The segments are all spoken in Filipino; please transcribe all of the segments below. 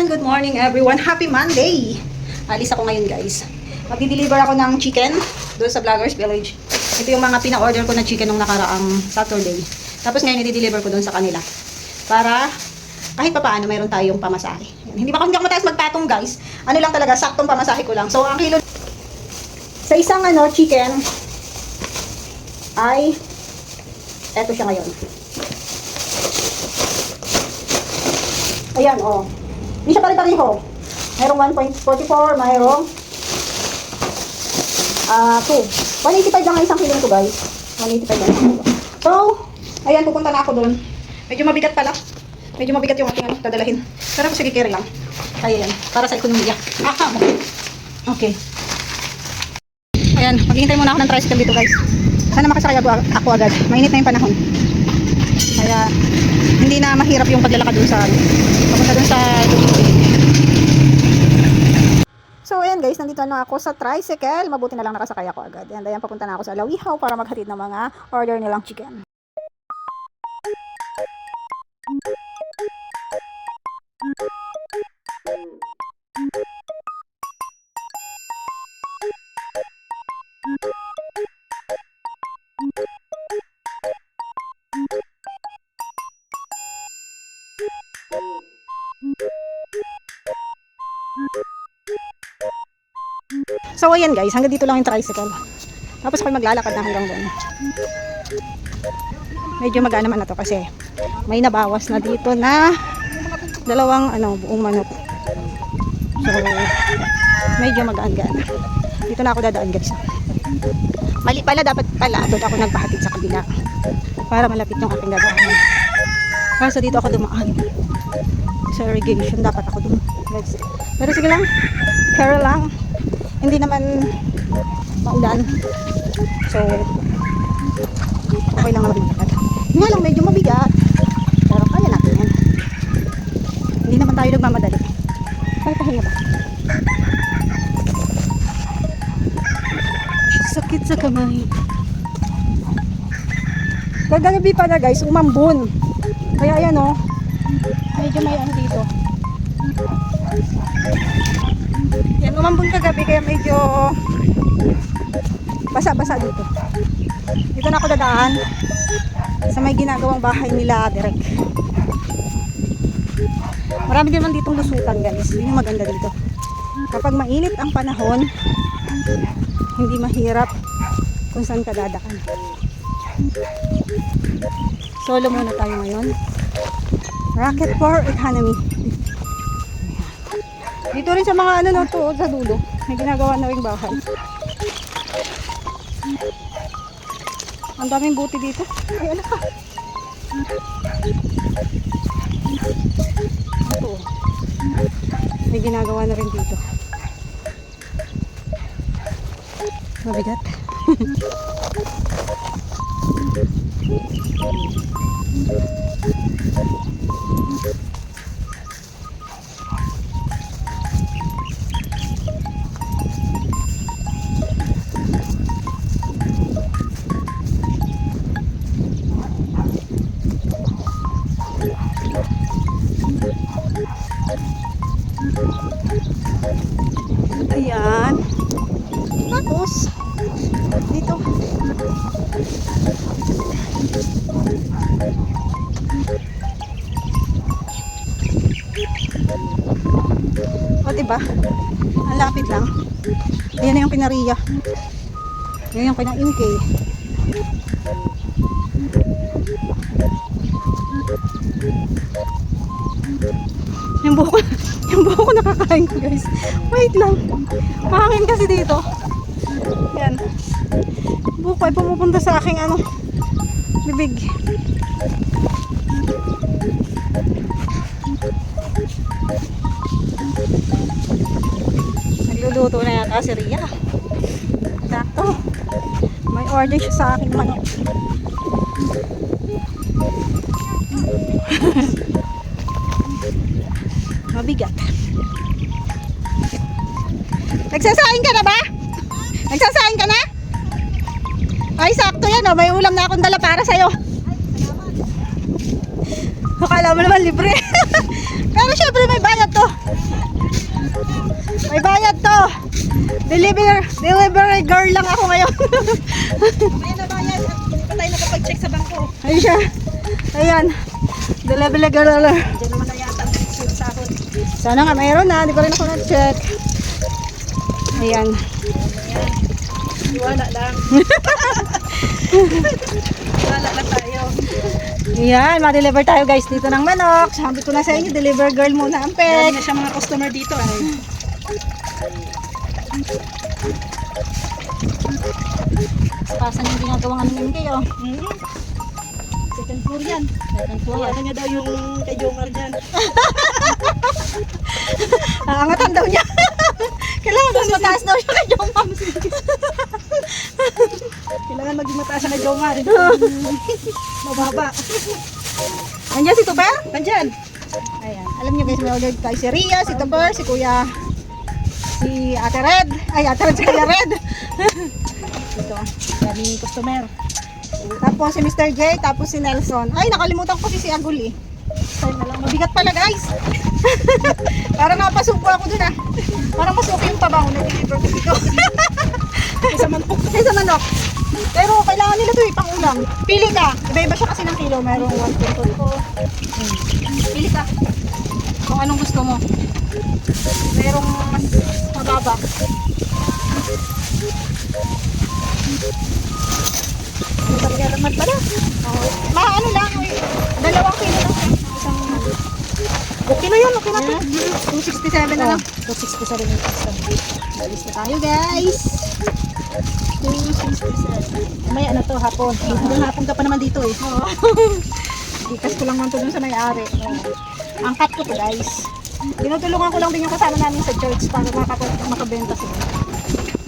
Good morning everyone. Happy Monday! Alis ako ngayon guys. Magdi-deliver ako ng chicken doon sa Vloggers Village. Ito yung mga pina-order ko na chicken nung nakaraang Saturday. Tapos ngayon i-deliver ko doon sa kanila. Para kahit pa paano mayroon tayong pamasahe. Hindi ako mataas magpatong guys. Ano lang talaga, saktong pamasahe ko lang. So ang kilo sa isang chicken ay eto siya ngayon. Ayan, oh. Hindi siya pare-pareho. Mayroong 1.44, mayroong 2. 185 lang ang isang kilo nito, guys. 185 lang ang kilo. So, ayan, pupunta na ako doon. Medyo mabigat pala. Medyo mabigat yung ating dadalahin. Pero sige, carry lang. Kaya yan, para sa ekonomiya. Okay. Ayan, maghihintay muna ako ng tricycle dito, guys. Sana makasakay ako agad. Mainit na yung panahon. Kaya, hindi na mahirap yung paglalakad dun sa papunta dun sa So ayan guys, nandito na ako sa tricycle. Mabuti na lang nakasakay ako agad. And ayan, papunta na ako sa Lawihaw para maghatid ng mga order nilang chicken. So ayan guys, hanggang dito lang yung tricycle. Tapos ako'y maglalakad na hanggang doon. Medyo magaan naman na to kasi may nabawas na dito na dalawang buong manok. So medyo magaan-gaan. Dito na ako dadaan guys. Mali pala, dapat pala doon ako nagpahatid sa kabila para malapit yung aking dadaanan. Kasi dito ako dumaan sa irrigation, dapat ako doon guys. Pero sige lang, care lang. Hindi naman maulan. So, okay lang naman maglakad. Nga lang, medyo mabigat. Pero kaya natin yan. Hindi naman tayo nagmamadali. Kaya pahinga ba? Sakit sa kamay. Kagabi pala guys, umambon. Kaya ayan medyo may dito. Yan, umambon kagabi kaya medyo basa-basa dito. Dito na ako dadaan sa may ginagawang bahay nila direct. Marami din naman ditong lusutan guys. Yun yung maganda dito. Kapag mainit ang panahon, hindi mahirap kung saan ka dadaan. Solo muna tayo ngayon. Rocket for economy. Dito rin sa mga sa dulo. May ginagawa na rin bahay. Ang daming buti dito. Ay, anak ka. Ito. May ginagawa na rin dito. Mabigat. Ayan. Tapos dito diba? Ang lapit lang. Ayan na yung kinariya. Ayan yung kina-imke. Yung buho ko nakakain ko guys. Wait lang. Mahangin kasi dito. Yan. Buho ko ay pumupunta sa aking bibig. Nagluluto na yata si Ria. Sakto. May order siya sa aking manok. Mabigat. Nagsasaing ka na ba? Nagsasaing ka na? Ay, sakto yan. May ulam na akong dala para sa'yo. Akala mo naman libre. Pero syempre may bayad to. May bayad to. Delivery girl lang ako ngayon. May nabayad. Hindi pa tayo nakapag-check sa bangko. Ayun siya. Ayan. Delivery girl. Diyan naman na yata ang sahod. Sana nga mayroon na. Di pa rin ako na-check. Ayan. Wala lang. Wala lang tayo. Ayan. Ma-deliver tayo guys dito ng manok. Sabi ko na sa inyo, deliver girl muna ang Marami peg. na siya mga customer dito. Ay. Pasan yung ginagawang ano ng kayo. Second floor yan. Second floor. Ano niya daw yung kay Jomar dyan. Angatan daw niya. Kailangan mas mataas daw siya kay Jomar. Kailangan maging mataas siya kay Jomar. Mababa. Andiyan si Tuper? Nandyan. Ayan. Alam niyo guys, may order tayo si Ria, si Tuper, si Kuya, si Ate Red. Ay, Ate Red, si Kuya Red. Ito. Daming customer. Tapos si Mr. J, tapos si Nelson. Ay, nakalimutan ko si Agul eh. Sorry na lang. Mabigat pala guys. Parang napasuko ako dun ah. Parang masuko yung pabango na deliver ko dito. Isa manok. Kaysa manok. Pero kailangan nila ito eh, pang ulam. Pili ka. Iba-iba siya kasi ng kilo. Merong 1.4. Pili ka. Kung anong gusto mo. Merong mas mababa. Ito talaga naman pala. Ano lang. 2 kilo lang siya. Isang okay na yun. Okay na ito. 267 na lang. 267 yung isa. Alis na tayo guys. 267. May ano to, hapon. Hanggang hapon ka pa naman dito eh. Ikas ko lang man to dun sa may-ari. Angkat ko to guys. Tinutulungan ko lang din yung kasama namin sa church para makabenta sila.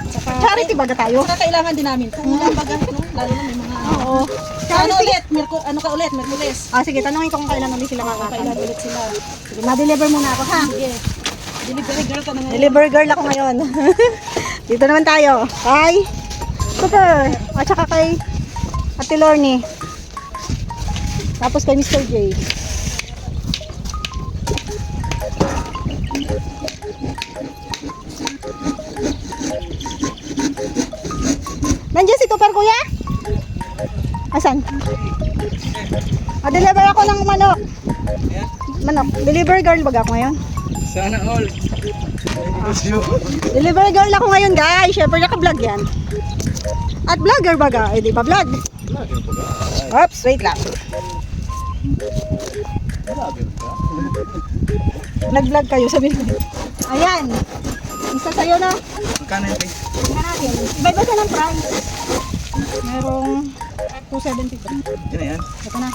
Saka, Charity baga tayo? saka kailangan din namin. Kung wala baga, no? Lalo na may mga... Oo. Ano Charity. ulit? Ano ka ulit? Merkules. Sige, tanongin ko kung kailan ulit sila Kailan makakanta. ulit sila. Sige, ma-deliver muna ako ha. Sige. Delivery girl ka na ngayon. Delivery girl ako ngayon. Dito naman tayo. Kay Super. At saka kay Ate Lorne. Tapos kay Mr. J. Nandiyan si Tupper kuya? Asan? Deliver ako ng manok. Manok. Delivery girl baga ako ngayon. Sana all. Delivery girl ako ngayon guys. Siyempre naka-vlog yan. At vlogger baga. Eh di ba vlog? Oops, wait lang. Nag-vlog kayo sabi mo. Ayan. Isa sa'yo na. Magkano yun? Tingnan natin. Iba-iba siya ng price. Merong 273. Yan na yan. Ito na.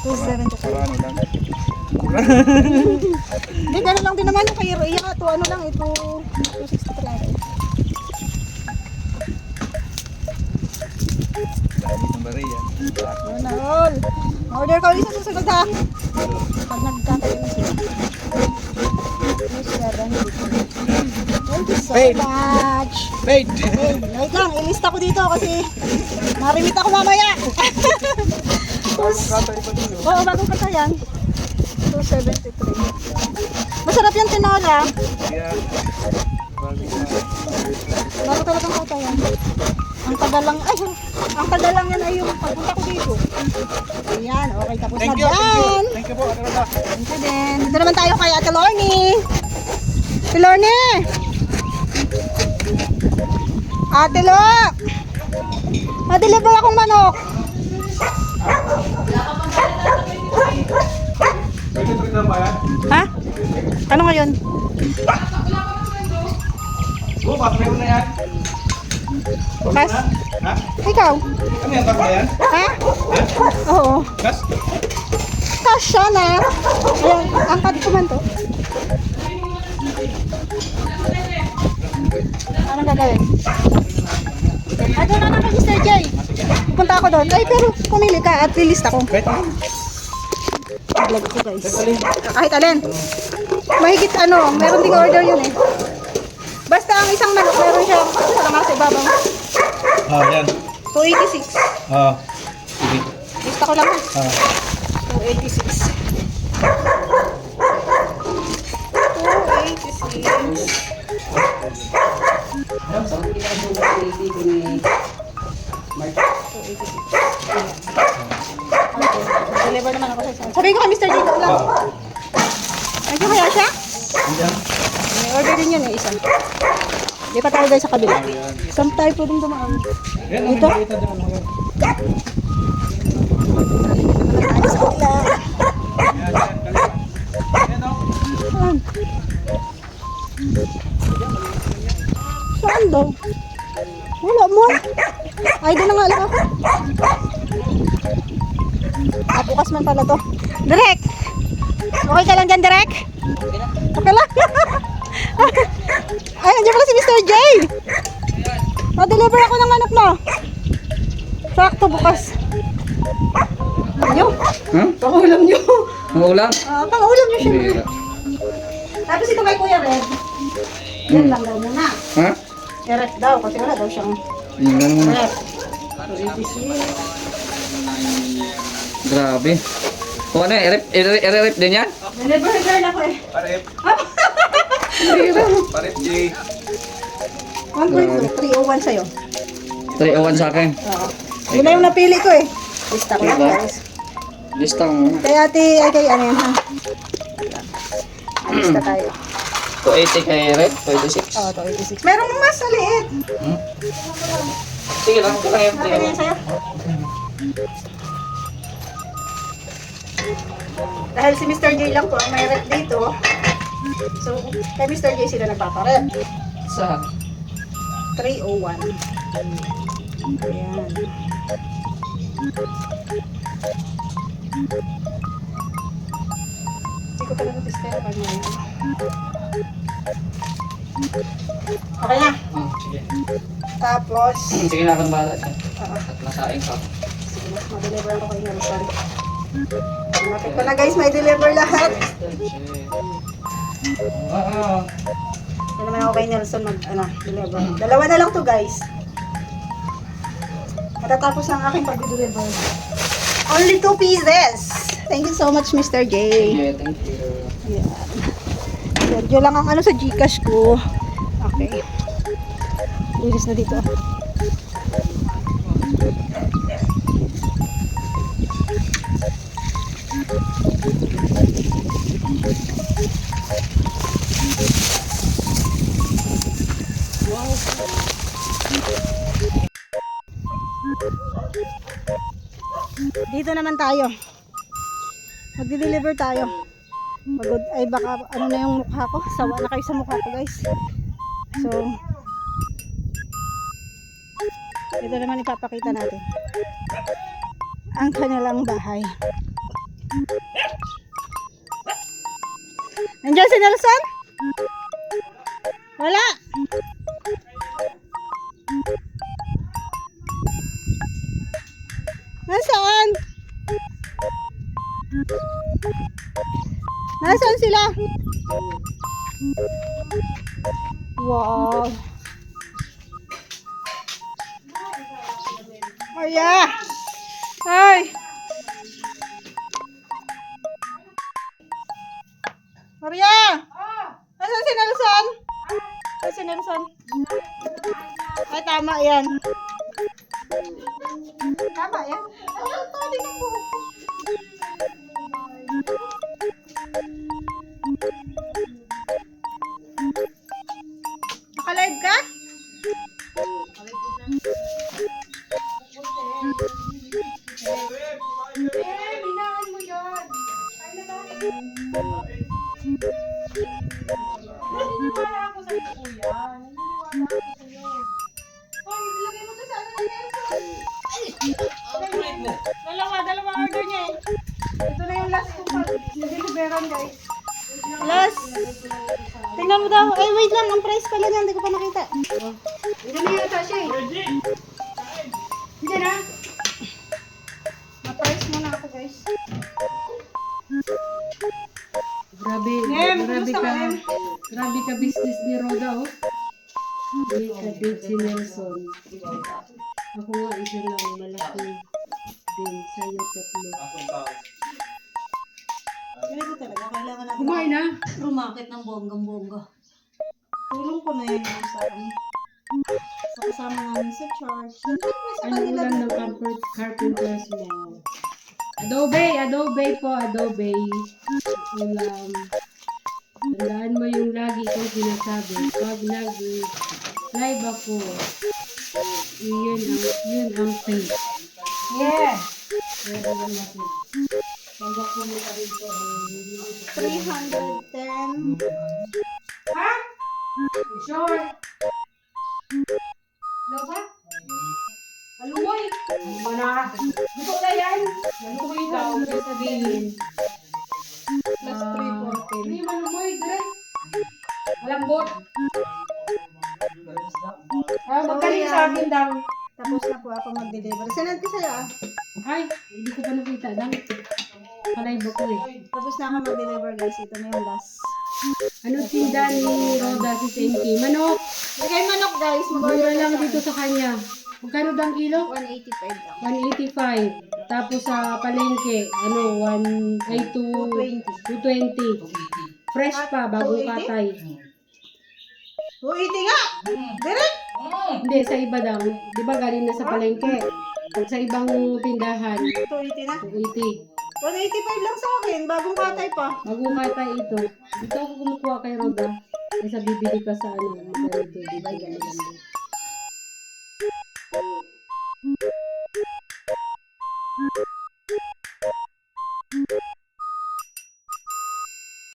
273. Ano lang. Hindi, gano'n lang din naman yung kay Rhea. Ito ano lang, ito 263 lang. Dami ng bariya. Yun na all. Order ko ulit sa susunod ha. Pag nagkakaroon na sila. Thank you so Paid. much. Paid! Hey, wait lang, ilista ko dito kasi marimit ako mamaya. Oo, bagong kata yan. 273. Masarap yung tinola. Yeah. Bago talagang kata yan. Ang tagal lang, ang tagal lang yan ay yung pagpunta ko dito. Ayan, okay, tapos Thank na you, thank you. dyan. Thank you po. Ano na? Thank you din. Dito naman tayo kay Ate Lorne. Ate Lorne! Ate Lo! Ma-deliver akong manok. Ha? Ano ngayon? Bukas, meron na yan. Bukas? Ha? Ikaw? Ano yan? Bago na yan? Ha? Oo. Gas? Kasya na. Ayan, angkat ko man to. Anong gagawin? Ay, doon na kay Mr. J. Pupunta ako doon. Ay, pero pumili ka at lilist ako. Wait. Vlog ko guys. Kahit alin. Mahigit ano, meron ding order yun eh. Basta ang isang manok, meron siyang sa mga sa ibabaw. Yan. 286. Sige. Lista ko lang ha. 286. Deliver naman ako sa isa. Sabi ko kay Mr. Dito lang. Ay, kaya siya? Andiyan. May order din yun eh, isa. Di pa tayo guys sa kabila. Saan tayo pwedeng dumaan? Yan, ang Dito? nakita doon. Tayo sa kabila. Yan, yan. Yan, oh. Saan? Saan daw? Wala mo. Ay, doon na nga lang ako. Bukas man pala to. Direk! Okay ka lang dyan, Direk? Okay lang. Ay, nandiyan pala si Mr. J. Ma-deliver ako ng manok mo. Sakto bukas. Ano? Ha? Pangulam nyo. Maulang? Pangulam nyo siya. Hindi. Tapos ito kay Kuya Red. Yan lang daw muna. Ha? I-rep daw kasi wala daw siyang Yung ganun muna. rep. Grabe. Kung ano, i-rep din yan? Deliver girl ako eh. Parip. Parip, J. 1.2, 301 sa'yo. 301 sa akin. Oo. Yun na yung napili ko eh. Lista ko lang Diba? guys. Lista mo muna. Kay ate, ay kay ano yun ha. Lista tayo. 280 kay rep, 26. Oo, 286. Merong mas maliit. Hmm? Sige lang, ito lang yung Ano yun sa'yo? Dahil si Mr. J lang po ang may rep dito. So, kay Mr. J sila nagpaparep. Saan? 301. Ayan. Hindi ko pala natistera pag may okay na. Hmm, sige. Tapos, Sige na akong bahala dyan. ah, At nasaing ka. sige na, ma-deliver ako kay Nelson. Malapit ko na guys, may deliver lahat. Oo. Yan naman ako kay Nelson deliver. Dalawa na lang to guys. Matatapos ang aking pag-deliver. Only 2 pieces. Thank you so much, Mr. J. Yeah, thank you. Ayan. Sergio lang ang ano sa Gcash ko. Okay. Lilis na dito. Dito naman tayo. Magdi-deliver tayo. Pagod ay baka ano na yung mukha ko. Sawa na kayo sa mukha ko guys. So ito naman ipapakita natin ang kanilang bahay. Nandiyan si Nelson? Wala. Nasaan? Nasaan sila? Wow. Maria! Ay! Maria! Nasaan si Nelson? Ay, si Nelson. Ay, tama yan. Tama yan. Ay, tali na po. Naka-live ka? Minaan mo yun. Ay, naniniwala ako sa iyo, kuya. Naniniwala ako sa iyo. Hoy, ilagay mo to sa ano ni Nelson. Dalawa order niya eh. Ito na yung last kong pag-deliveran guys. Last. Tingnan mo daw. Ay, wait lang. Ang price pala niya. Hindi ko pa nakita. Hindi na yata siya eh. Hindi na. Ma-price muna ako guys. Grabe, Em, grabe kumusta ka. ka, Em? Grabe ka business ni Roda, oh. Hindi ka din si Nelson. Ako nga isa lang, malaki din. Sa'yo tatlo. Ganito talaga. Kailangan natin Kumain na. rumakit ng bonggang-bongga. Tulong ko na yun yung sa akin. Sa kasama namin sa church. Siyempre sa Ano kanila ulam ng carpenters mo? Adobe po, adobe. Ulam. Tandaan mo yung lagi kong sinasabi. Pag nag-live ako, yun ang faith. Yeah. Kaya alam natin. Pag ako mo ka rin po, 310. ha? Sure. Ano ba? Malumoy. Mana. Gusto na yan. Malumoy daw. Sabihin. Plus 314. Hindi malumoy. Direct. Malambot. Magaling sa akin daw. Tapos na po ako mag-deliver. Sinad ko sa'yo ah. Ay, hindi ko pa nakita daw. Palay ba ko eh. Tapos na ako mag-deliver guys. Ito na yung last. Ano tinda ni Roda si Tenki? Manok. Lagay manok guys. Mura lang dito sa kanya. Magkano daw ang kilo? 185 lang. 185. Tapos sa palengke, 220. Fresh pa, bago 280? katay. 280 nga! Direct! Hindi, sa iba daw. Di ba galing na sa palengke? Pag sa ibang tindahan, 280 na. 280. 185 lang sa akin. Bagong katay pa. Bago katay ito. Dito ako kumukuha kay Roda. Kaysa bibili ka sa ganito. Di ba ganito?